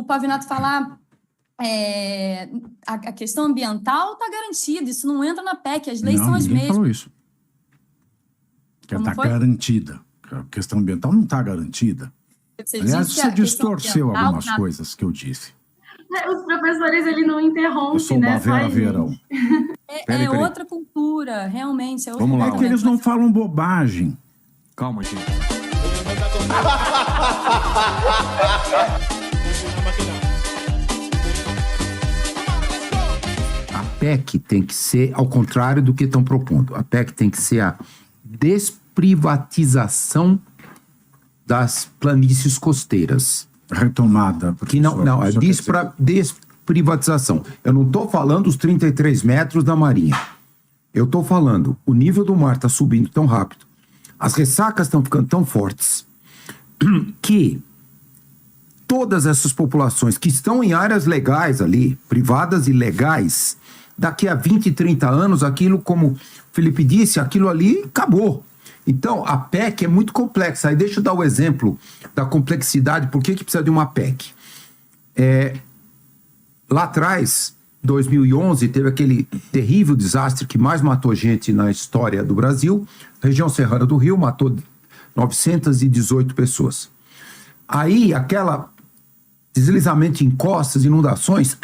Pavinato falar, a questão ambiental está garantida, isso não entra na PEC, as leis são as mesmas. Ninguém falou isso. Que ela está garantida. A questão ambiental não está garantida. Aliás, você distorceu algumas coisas que eu disse. Os professores, ele não interrompem, eu sou Bavera Verão. Peraí. Outra cultura, realmente. Vamos lá. É que eles não falam bobagem. Calma, gente. A PEC tem que ser ao contrário do que estão propondo. A PEC tem que ser a desprivatização das planícies costeiras. Retomada. Que não, é desprivatização. Eu não estou falando os 33 metros da Marinha. Eu estou falando, o nível do mar está subindo tão rápido, as ressacas estão ficando tão fortes, que todas essas populações que estão em áreas legais ali, privadas e legais, daqui a 20, 30 anos, aquilo, como o Felipe disse, aquilo ali acabou. Então, a PEC é muito complexa. Aí deixa eu dar o exemplo da complexidade, por que precisa de uma PEC. Lá atrás, 2011, teve aquele terrível desastre que mais matou gente na história do Brasil. Região Serrana do Rio matou 918 pessoas. Aí, aquela deslizamento em costas, inundações,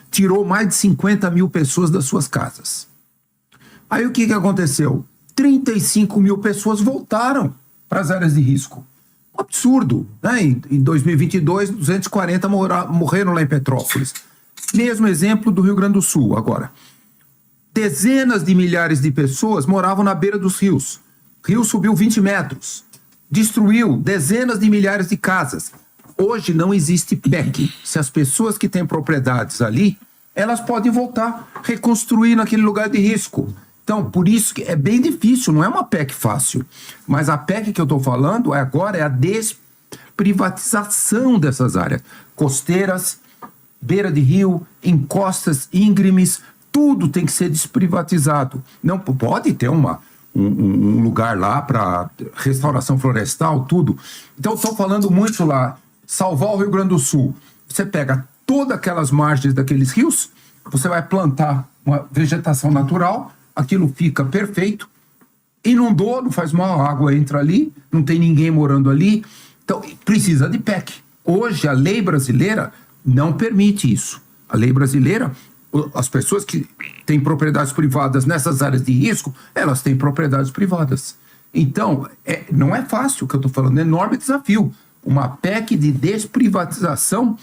tirou mais de 50 mil pessoas das suas casas. Aí o que aconteceu? 35 mil pessoas voltaram para as áreas de risco. Um absurdo, né? Em 2022, 240 morreram lá em Petrópolis. Mesmo exemplo do Rio Grande do Sul. Agora, dezenas de milhares de pessoas moravam na beira dos rios. O rio subiu 20 metros. Destruiu dezenas de milhares de casas. Hoje não existe PEC. Se as pessoas que têm propriedades ali, elas podem voltar, reconstruir naquele lugar de risco. Então, por isso que é bem difícil, não é uma PEC fácil. Mas a PEC que eu estou falando agora é a desprivatização dessas áreas. Costeiras, beira de rio, encostas íngremes, tudo tem que ser desprivatizado. Não pode ter um lugar lá para restauração florestal, tudo. Então, estou falando muito lá, salvar o Rio Grande do Sul. Você pega todas aquelas margens daqueles rios, você vai plantar uma vegetação natural, aquilo fica perfeito, inundou, não faz mal, a água entra ali, não tem ninguém morando ali, então precisa de PEC. Hoje a lei brasileira não permite isso. A lei brasileira, as pessoas que têm propriedades privadas nessas áreas de risco, elas têm propriedades privadas. Então, não é fácil o que eu estou falando, é um enorme desafio. Uma PEC de desprivatização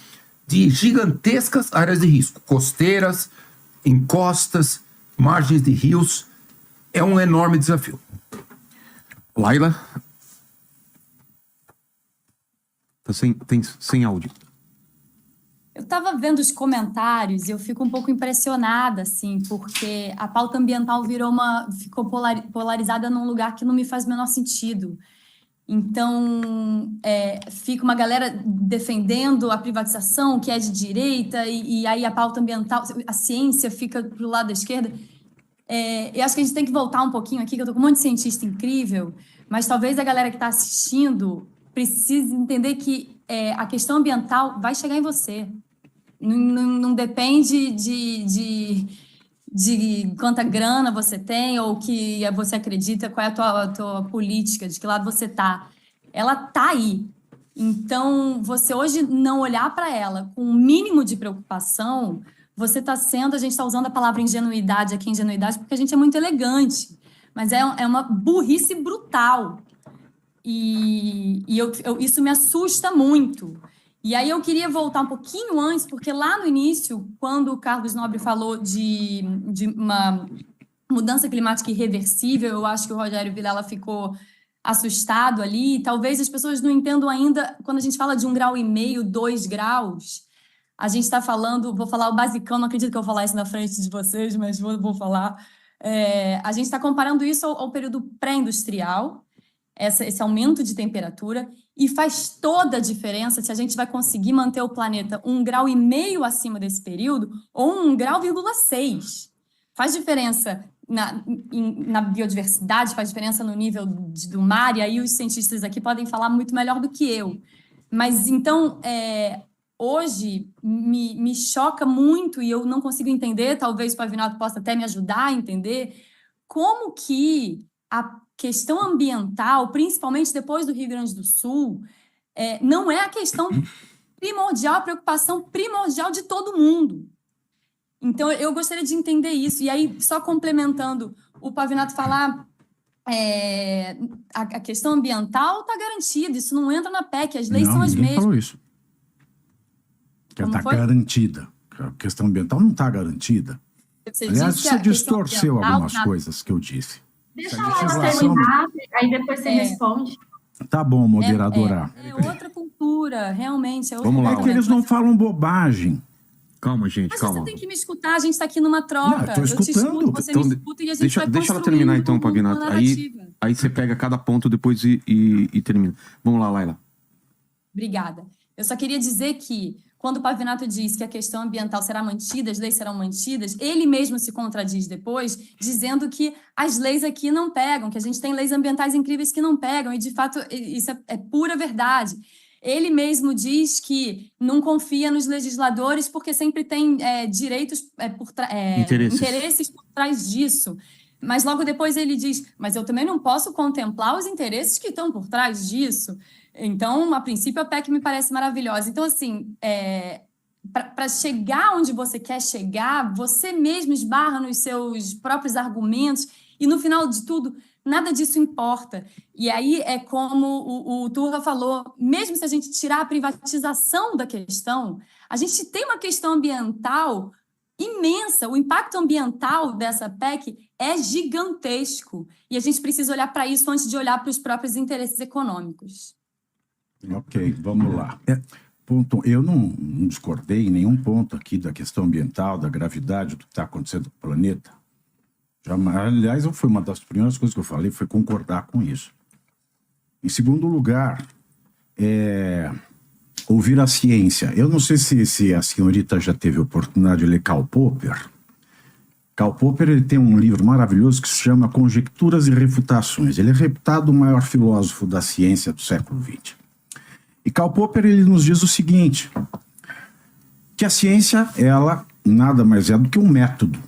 de gigantescas áreas de risco, costeiras, encostas, margens de rios, é um enorme desafio. Laila? Tá sem áudio. Eu estava vendo os comentários e eu fico um pouco impressionada, assim, porque a pauta ambiental ficou polarizada num lugar que não me faz o menor sentido. Então, fica uma galera defendendo a privatização, que é de direita, e aí a pauta ambiental, a ciência fica pro lado da esquerda. Eu acho que a gente tem que voltar um pouquinho aqui, que eu tô com um monte de cientista incrível, mas talvez a galera que está assistindo precise entender que a questão ambiental vai chegar em você. Não depende de quanta grana você tem ou que você acredita, qual é a tua política, de que lado você tá. Ela tá aí. Então, você hoje não olhar para ela com um mínimo de preocupação, você está a gente está usando a palavra ingenuidade aqui, porque a gente é muito elegante, mas é uma burrice brutal. E isso me assusta muito. E aí eu queria voltar um pouquinho antes, porque lá no início, quando o Carlos Nobre falou de uma mudança climática irreversível, eu acho que o Rogério Vilela ficou assustado ali. Talvez as pessoas não entendam ainda, quando a gente fala de 1,5 graus, 2 graus, a gente está falando, vou falar o basicão, não acredito que eu vou falar isso na frente de vocês, mas vou falar. A gente está comparando isso ao período pré-industrial, esse aumento de temperatura, e faz toda a diferença se a gente vai conseguir manter o planeta 1,5 graus acima desse período ou 1,6 graus. Faz diferença na biodiversidade, faz diferença no nível do mar, e aí os cientistas aqui podem falar muito melhor do que eu. Mas, então, hoje me choca muito e eu não consigo entender, talvez o Pavinato possa até me ajudar a entender, como que a questão ambiental, principalmente depois do Rio Grande do Sul, não é a questão primordial, a preocupação primordial de todo mundo. Então, eu gostaria de entender isso. E aí, só complementando o Pavinato falar, a questão ambiental está garantida, isso não entra na PEC, as leis são as mesmas. Ninguém falou isso. Que está garantida. A questão ambiental não está garantida. Aliás, você distorceu algumas coisas que eu disse. Deixa ela terminar, aí depois você responde. Tá bom, moderadora. É outra cultura, realmente. Vamos lá. É que eles não falam bobagem. Calma, gente, Mas calma. você tem que me escutar, a gente está aqui numa troca. Não, eu tô escutando. te escuto, você me escuta e a gente vai Deixa ela terminar então, Pavinato. Aí você pega cada ponto depois e termina. Vamos lá, Laila. Obrigada. Eu só queria dizer que, quando o Pavinato diz que a questão ambiental será mantida, as leis serão mantidas, ele mesmo se contradiz depois, dizendo que as leis aqui não pegam, que a gente tem leis ambientais incríveis que não pegam, e de fato isso é pura verdade. Ele mesmo diz que não confia nos legisladores porque sempre tem interesses por trás disso. Mas logo depois ele diz, mas eu também não posso contemplar os interesses que estão por trás disso. Então, a princípio, a PEC me parece maravilhosa. Então, assim, para chegar onde você quer chegar, você mesmo esbarra nos seus próprios argumentos e, no final de tudo, nada disso importa. E aí é como o Turra falou, mesmo se a gente tirar a privatização da questão, a gente tem uma questão ambiental imensa. O impacto ambiental dessa PEC é gigantesco. E a gente precisa olhar para isso antes de olhar para os próprios interesses econômicos. Ok, vamos lá. Ponto, eu não discordei em nenhum ponto aqui da questão ambiental, da gravidade do que está acontecendo no planeta. Aliás, foi uma das primeiras coisas que eu falei, foi concordar com isso. Em segundo lugar, ouvir a ciência. Eu não sei se a senhorita já teve a oportunidade de ler Karl Popper. Karl Popper ele tem um livro maravilhoso que se chama Conjecturas e Refutações. Ele é reputado o maior filósofo da ciência do século XX. E Karl Popper ele nos diz o seguinte, que a ciência, ela nada mais é do que um método.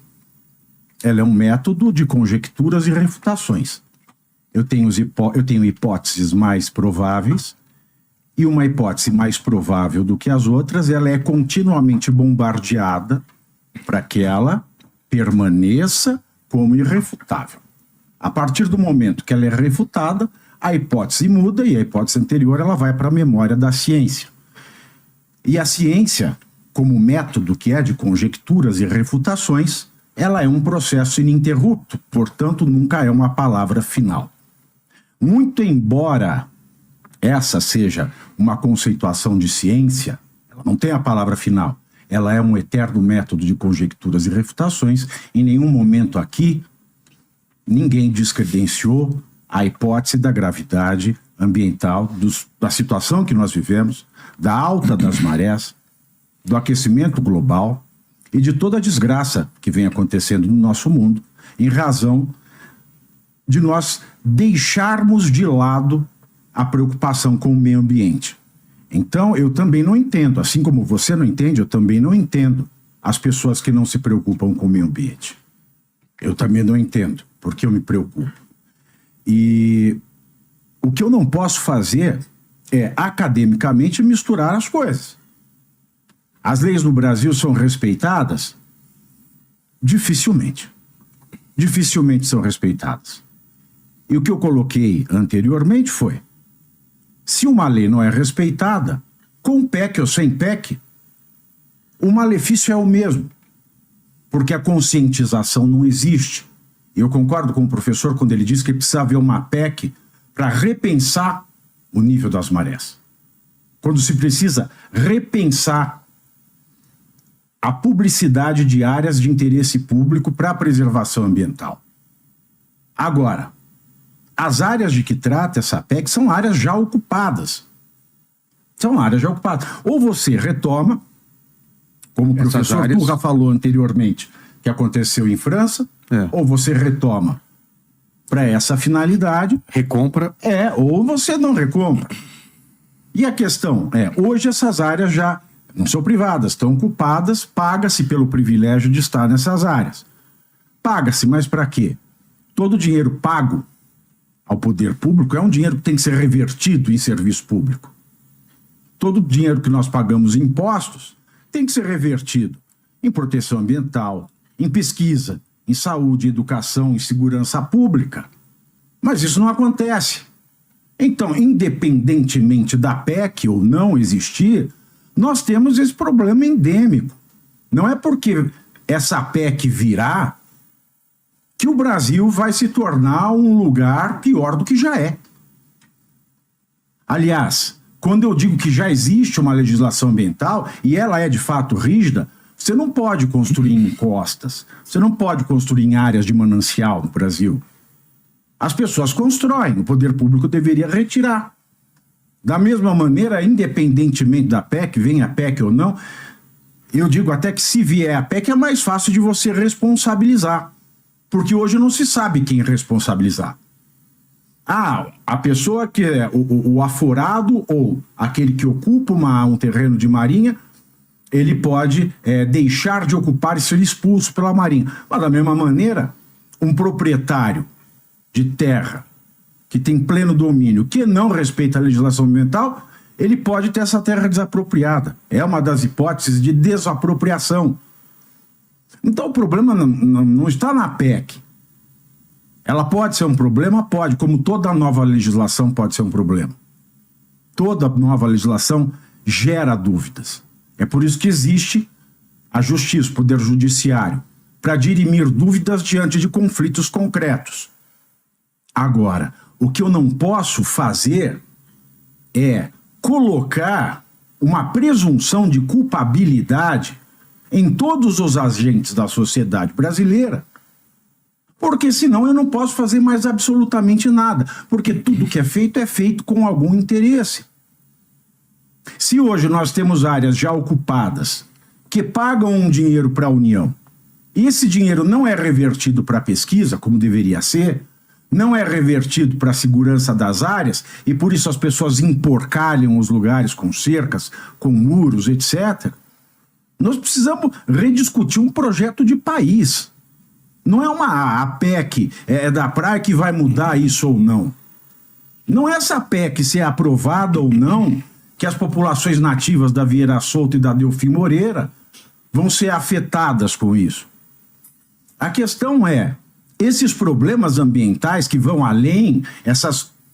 Ela é um método de conjecturas e refutações. Eu tenho hipóteses mais prováveis, e uma hipótese mais provável do que as outras, ela é continuamente bombardeada para que ela permaneça como irrefutável. A partir do momento que ela é refutada, a hipótese muda e a hipótese anterior ela vai para a memória da ciência. E a ciência, como método que é de conjecturas e refutações, ela é um processo ininterrupto, portanto, nunca é uma palavra final. Muito embora essa seja uma conceituação de ciência, ela não tem a palavra final. Ela é um eterno método de conjecturas e refutações. Em nenhum momento aqui, ninguém descredenciou a hipótese da gravidade ambiental, da situação que nós vivemos, da alta das marés, do aquecimento global e de toda a desgraça que vem acontecendo no nosso mundo, em razão de nós deixarmos de lado a preocupação com o meio ambiente. Então, eu também não entendo, assim como você não entende, eu também não entendo as pessoas que não se preocupam com o meio ambiente. Eu também não entendo, porque eu me preocupo. E o que eu não posso fazer é, academicamente, misturar as coisas. As leis no Brasil são respeitadas? Dificilmente. Dificilmente são respeitadas. E o que eu coloquei anteriormente foi, se uma lei não é respeitada, com PEC ou sem PEC, o malefício é o mesmo, porque a conscientização não existe. E eu concordo com o professor quando ele diz que precisa haver uma PEC para repensar o nível das marés. Quando se precisa repensar a publicidade de áreas de interesse público para a preservação ambiental. Agora, as áreas de que trata essa PEC são áreas já ocupadas. São áreas já ocupadas. Ou você retoma, como o professor Turra falou anteriormente, que aconteceu em França, ou você retoma para essa finalidade. Recompra. Ou você não recompra. E a questão é, hoje essas áreas já Não são privadas, estão ocupadas, paga-se pelo privilégio de estar nessas áreas. Paga-se, mas para quê? Todo o dinheiro pago ao poder público é um dinheiro que tem que ser revertido em serviço público. Todo o dinheiro que nós pagamos em impostos tem que ser revertido em proteção ambiental, em pesquisa, em saúde, educação, em segurança pública. Mas isso não acontece. Então, independentemente da PEC ou não existir, nós temos esse problema endêmico. Não é porque essa PEC virá que o Brasil vai se tornar um lugar pior do que já é. Aliás, quando eu digo que já existe uma legislação ambiental, e ela é de fato rígida, você não pode construir em encostas, você não pode construir em áreas de manancial no Brasil. As pessoas constroem, o poder público deveria retirar. Da mesma maneira, independentemente da PEC, venha a PEC ou não, eu digo até que se vier a PEC é mais fácil de você responsabilizar. Porque hoje não se sabe quem responsabilizar. A pessoa que é o aforado ou aquele que ocupa um terreno de marinha, ele pode deixar de ocupar e ser expulso pela marinha. Mas da mesma maneira, um proprietário de terra que tem pleno domínio, que não respeita a legislação ambiental, ele pode ter essa terra desapropriada. É uma das hipóteses de desapropriação. Então o problema não está na PEC. Ela pode ser um problema? Pode, como toda nova legislação pode ser um problema. Toda nova legislação gera dúvidas. É por isso que existe a justiça, o poder judiciário, para dirimir dúvidas diante de conflitos concretos. Agora, o que eu não posso fazer é colocar uma presunção de culpabilidade em todos os agentes da sociedade brasileira, porque senão eu não posso fazer mais absolutamente nada, porque tudo que é feito com algum interesse. Se hoje nós temos áreas já ocupadas que pagam um dinheiro para a União, e esse dinheiro não é revertido para a pesquisa, como deveria ser, não é revertido para a segurança das áreas, e por isso as pessoas emporcalham os lugares com cercas, com muros, etc., nós precisamos rediscutir um projeto de país. Não é a PEC da praia que vai mudar isso ou não. Não é essa PEC ser aprovada ou não que as populações nativas da Vieira Solta e da Delfim Moreira vão ser afetadas com isso. A questão é, esses problemas ambientais que vão além,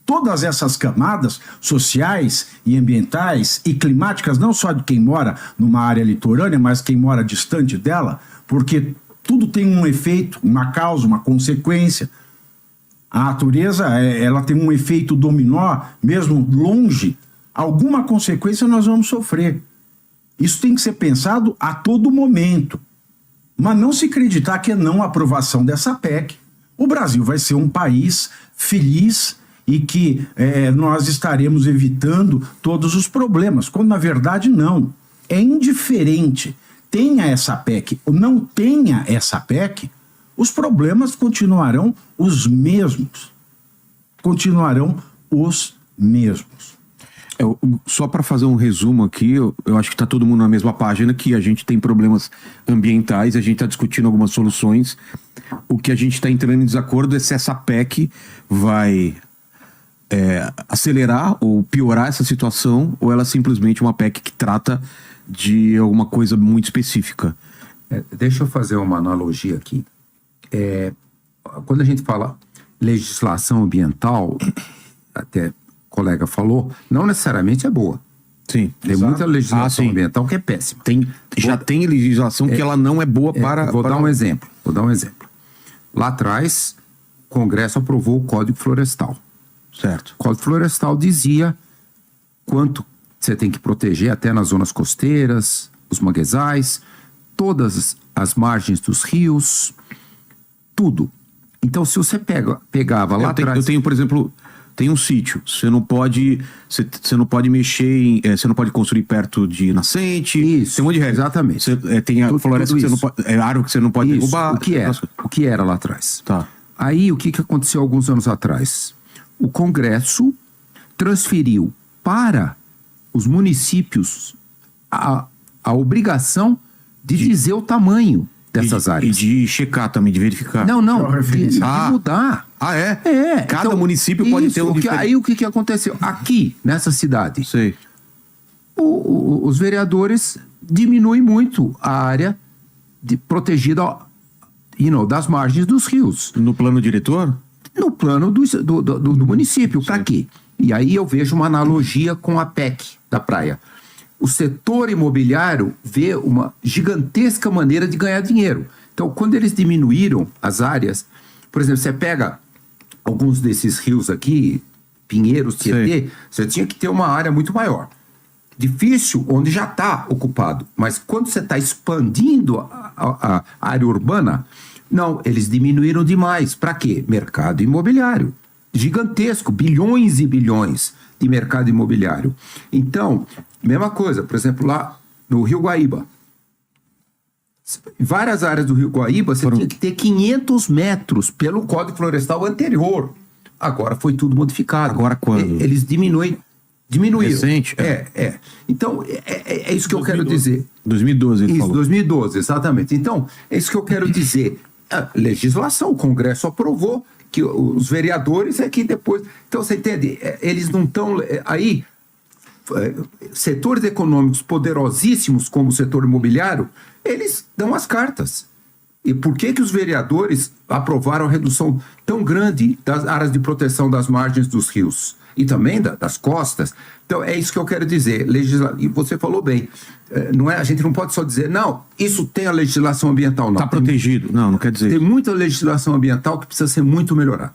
todas essas camadas sociais e ambientais e climáticas, não só de quem mora numa área litorânea, mas quem mora distante dela, porque tudo tem um efeito, uma causa, uma consequência. A natureza, ela tem um efeito dominó, mesmo longe, alguma consequência nós vamos sofrer. Isso tem que ser pensado a todo momento. Mas não se acreditar que é não aprovação dessa PEC. O Brasil vai ser um país feliz e que nós estaremos evitando todos os problemas, quando na verdade não. É indiferente. Tenha essa PEC ou não tenha essa PEC, os problemas continuarão os mesmos. Continuarão os mesmos. Só para fazer um resumo aqui, eu acho que está todo mundo na mesma página, que a gente tem problemas ambientais, a gente está discutindo algumas soluções. O que a gente está entrando em desacordo é se essa PEC vai acelerar ou piorar essa situação, ou ela é simplesmente uma PEC que trata de alguma coisa muito específica. Deixa eu fazer uma analogia aqui. Quando a gente fala legislação ambiental, até o colega falou, não necessariamente é boa. Sim. Tem muita legislação ambiental que é péssima. Já tem legislação que ela não é boa para... Vou dar um exemplo. Lá atrás, o Congresso aprovou o Código Florestal. Certo. O Código Florestal dizia quanto você tem que proteger até nas zonas costeiras, os manguezais, todas as margens dos rios, tudo. Então, se você pegava lá atrás... Eu tenho, por exemplo, tem um sítio. Você não pode mexer você não pode construir perto de nascente. Isso. Tem um monte de regra. Exatamente. Tem a floresta que você não pode... árvore que você não pode derrubar. O que era lá atrás? Tá. Aí, o que aconteceu alguns anos atrás? O Congresso transferiu para os municípios a obrigação de dizer o tamanho dessas áreas. E de checar também, de verificar. Não, de Ah. mudar. Ah, é? É. Cada então, município pode ter um diferente. Aí o que aconteceu? Aqui, nessa cidade, Sei. os vereadores diminuem muito a área protegida das margens dos rios. No plano diretor? No plano do município. Para quê? E aí eu vejo uma analogia com a PEC da praia. O setor imobiliário vê uma gigantesca maneira de ganhar dinheiro. Então, quando eles diminuíram as áreas, por exemplo, você pega alguns desses rios aqui, Pinheiros, Tietê, você tinha que ter uma área muito maior. Difícil onde já está ocupado. Mas quando você está expandindo a área urbana, não, eles diminuíram demais. Para quê? Mercado imobiliário. Gigantesco, bilhões e bilhões de mercado imobiliário. Então, mesma coisa, por exemplo, lá no Rio Guaíba. Várias áreas do Rio Guaíba, você tinha que ter 500 metros pelo Código Florestal anterior. Agora foi tudo modificado. Agora quando? Eles diminuíram. Recente? Então, é isso que eu quero dizer. 2012, ele Isso, falou. 2012, exatamente. Então, é isso que eu quero dizer. A legislação, o Congresso aprovou, que os vereadores é que depois... Então, você entende? Eles não estão... Aí, setores econômicos poderosíssimos, como o setor imobiliário, eles dão as cartas. E por que os vereadores aprovaram a redução tão grande das áreas de proteção das margens dos rios? E também das costas. Então, é isso que eu quero dizer. E você falou bem. A gente não pode só dizer, não, isso tem a legislação ambiental. Não. Está protegido. Não quer dizer. Tem muita legislação ambiental que precisa ser muito melhorada.